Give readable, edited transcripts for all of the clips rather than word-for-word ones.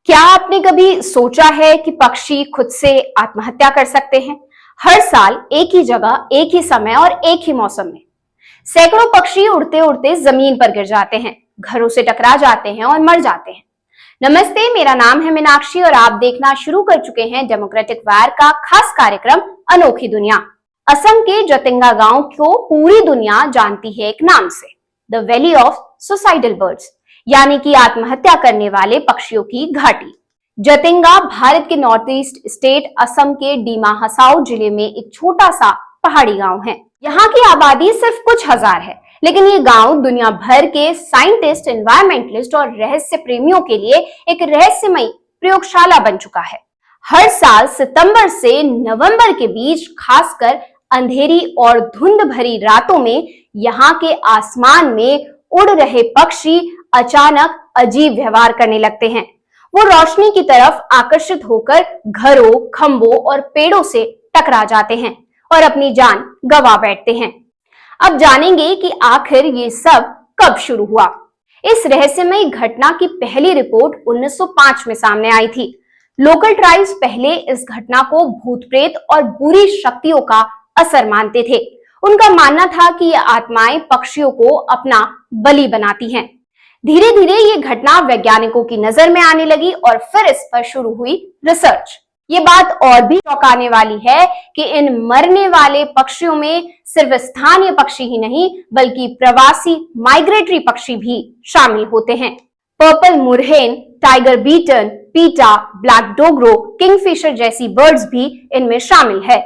क्या आपने कभी सोचा है कि पक्षी खुद से आत्महत्या कर सकते हैं? हर साल एक ही जगह, एक ही समय और एक ही मौसम में सैकड़ों पक्षी उड़ते उड़ते जमीन पर गिर जाते हैं, घरों से टकरा जाते हैं और मर जाते हैं। नमस्ते, मेरा नाम है मीनाक्षी और आप देखना शुरू कर चुके हैं डेमोक्रेटिक वायर का खास कार्यक्रम अनोखी दुनिया। असम के जतिंगा गांव को पूरी दुनिया जानती है एक नाम से, the valley of suicidal birds, यानी कि आत्महत्या करने वाले पक्षियों की घाटी। जतिंगा भारत के नॉर्थ ईस्ट स्टेट असम के डीमा हसाओ जिले में एक छोटा सा पहाड़ी गांव है। यहाँ की आबादी सिर्फ कुछ हजार है, लेकिन ये गांव दुनिया भर के साइंटिस्ट, एनवायरमेंटलिस्ट और रहस्य प्रेमियों के लिए एक रहस्यमयी प्रयोगशाला बन चुका है। हर साल सितंबर से नवंबर के बीच, खासकर अंधेरी और धुंध भरी रातों में, यहाँ के आसमान में उड़ रहे पक्षी अचानक अजीब व्यवहार करने लगते हैं। वो रोशनी की तरफ आकर्षित होकर घरों, खंभों और पेड़ों से टकरा जाते हैं और अपनी जान गंवा बैठते हैं। अब जानेंगे कि आखिर ये सब कब शुरू हुआ। इस रहस्यमयी घटना की पहली रिपोर्ट 1905 में सामने आई थी। लोकल ट्राइब्स पहले इस घटना को भूत प्रेत और बुरी शक्तियों का असर मानते थे। उनका मानना था कि ये आत्माएं पक्षियों को अपना बलि बनाती हैं। धीरे धीरे ये घटना वैज्ञानिकों की नजर में आने लगी और फिर इस पर शुरू हुई रिसर्च। ये बात और भी चौंकाने वाली है कि इन मरने वाले पक्षियों में सिर्फ स्थानीय पक्षी ही नहीं, बल्कि प्रवासी माइग्रेटरी पक्षी भी शामिल होते हैं। पर्पल मुरहेन, टाइगर बीटन, पीटा, ब्लैक डोगरो, किंगफिशर जैसी बर्ड्स भी इनमें शामिल है।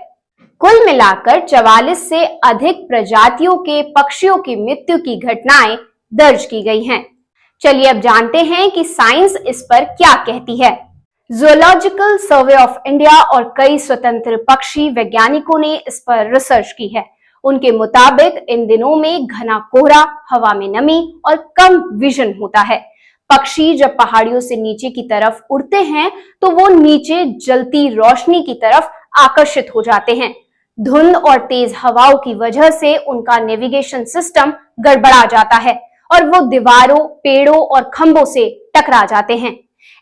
कुल मिलाकर 44 से अधिक प्रजातियों के पक्षियों की मृत्यु की घटनाएं दर्ज की गई हैं। चलिए अब जानते हैं कि साइंस इस पर क्या कहती है। जूलॉजिकल सर्वे ऑफ इंडिया और कई स्वतंत्र पक्षी वैज्ञानिकों ने इस पर रिसर्च की है। उनके मुताबिक इन दिनों में घना कोहरा, हवा में नमी और कम विजन होता है। पक्षी जब पहाड़ियों से नीचे की तरफ उड़ते हैं तो वो नीचे जलती रोशनी की तरफ आकर्षित हो जाते हैं। धुंध और तेज हवाओं की वजह से उनका नेविगेशन सिस्टम गड़बड़ा जाता है और वो दीवारों, पेड़ों और खंभों से टकरा जाते हैं।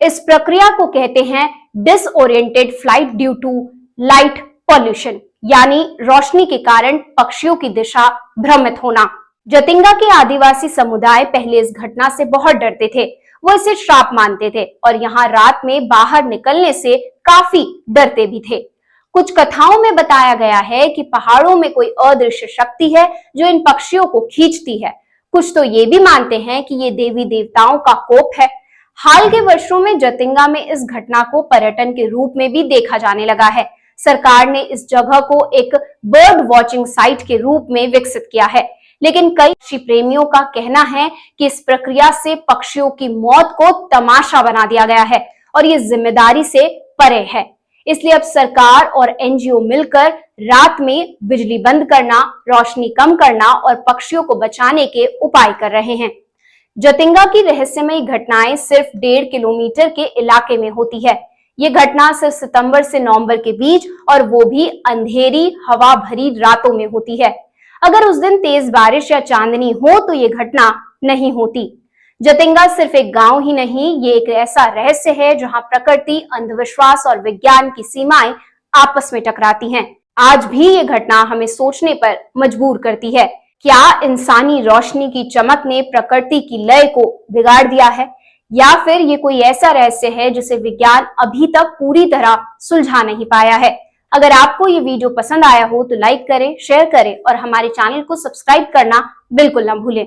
इस प्रक्रिया को कहते हैं disoriented flight due to light pollution, यानी रोशनी के कारण पक्षियों की दिशा भ्रमित होना। जतिंगा के आदिवासी समुदाय पहले इस घटना से बहुत डरते थे। वो इसे श्राप मानते थे और यहाँ रात में बाहर निकलने से काफी डरते भी थे। कुछ कथाओं में बताया गया है कि पहाड़ों में कोई अदृश्य शक्ति है जो इन पक्षियों को खींचती है। कुछ तो ये भी मानते हैं कि ये देवी देवताओं का कोप है। हाल के वर्षों में जतिंगा में इस घटना को पर्यटन के रूप में भी देखा जाने लगा है। सरकार ने इस जगह को एक बर्ड वॉचिंग साइट के रूप में विकसित किया है, लेकिन कई पक्षी प्रेमियों का कहना है कि इस प्रक्रिया से पक्षियों की मौत को तमाशा बना दिया गया है और ये जिम्मेदारी से परे है। इसलिए अब सरकार और एनजीओ मिलकर रात में बिजली बंद करना, रोशनी कम करना और पक्षियों को बचाने के उपाय कर रहे हैं। जतिंगा की रहस्यमयी घटनाएं सिर्फ 1.5 किलोमीटर के इलाके में होती है। ये घटना सिर्फ सितंबर से नवंबर के बीच, और वो भी अंधेरी, हवा भरी रातों में होती है। अगर उस दिन तेज बारिश या चांदनी हो तो ये घटना नहीं होती। जतिंगा सिर्फ एक गांव ही नहीं, ये एक ऐसा रहस्य है जहां प्रकृति, अंधविश्वास और विज्ञान की सीमाएं आपस में टकराती हैं। आज भी ये घटना हमें सोचने पर मजबूर करती है। क्या इंसानी रोशनी की चमक ने प्रकृति की लय को बिगाड़ दिया है, या फिर ये कोई ऐसा रहस्य है जिसे विज्ञान अभी तक पूरी तरह सुलझा नहीं पाया है? अगर आपको ये वीडियो पसंद आया हो तो लाइक करें, शेयर करें और हमारे चैनल को सब्सक्राइब करना बिल्कुल न भूलें।